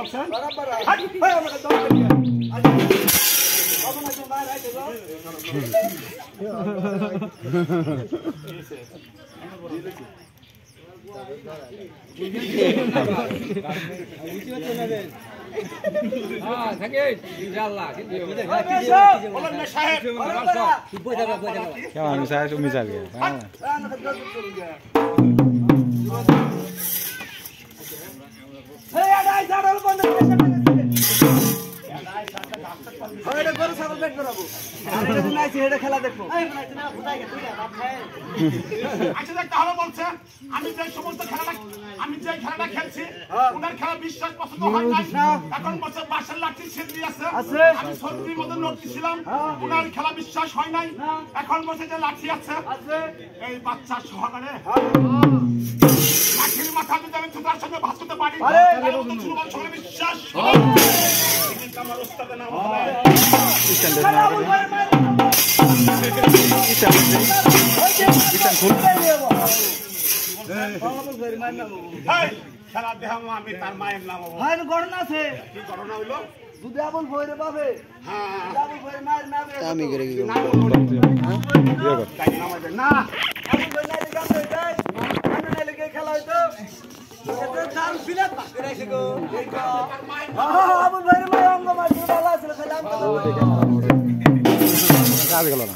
বলছেন বরাবর হাই ভাই আমাকে দাও আজ বাবা না তো বাইরে আইতে দাও হ্যাঁ থাকে ইনশাআল্লাহ বলেন না সাহেব क्या हामी साहेब उमी साहब हे আড়াই জাড়ল বন্ধ করে এটা গরু ছাগল বেট করাবো আর এটা নাই এটা খেলা দেখো আচ্ছা দেখ তাহলে বলছে আমি যে সমস্ত খেলাটা খেলছি ওনার খেলা বিশ্বাস পছন্দ হয় নাই এখন বলছে বাসার লাঠি ছিদ্রি আছে আমি সত্যির মধ্যে নোটিস ছিলাম ওনার খেলা বিশ্বাস হয় নাই এখন বলছে যে লাঠি আছে এই বাচ্চা সহকারে লাঠির মাথা যদি আমি তোমার সঙ্গে ভাস করতে পারি তাহলে তো তোমার সঙ্গে বিশ্বাস কিন্তু আমার ওস্তাদের নাম হবে খেলা দেখাবো আমি তার মায়ের নাম হবো হয় ঘটনা আছে কি ঘটনা হইলো যদি আবুল ভইরে পাবে হ্যাঁ আবুল ভইরে মায়ের নামে আমি করে কি না আবুল ভইরে নাইলে কাম হই যায় আমি নাইলে কে খেলা হইতো এটা চাল ফিলে পাকে রাখি গো আবুল ভইরে মায়ের অঙ্গ মাঝে ভালো আছে খেলাম তো কাজ গেল না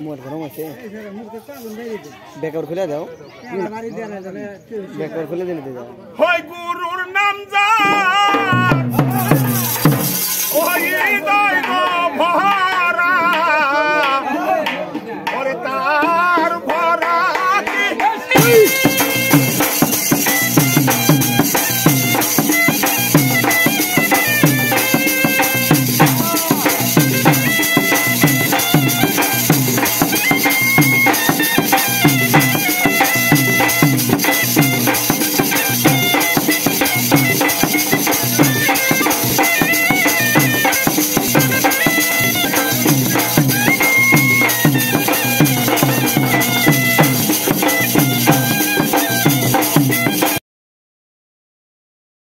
মোর গরম আছে বেকার খুলে দাও বেকার খুলে দিলে দাও হয়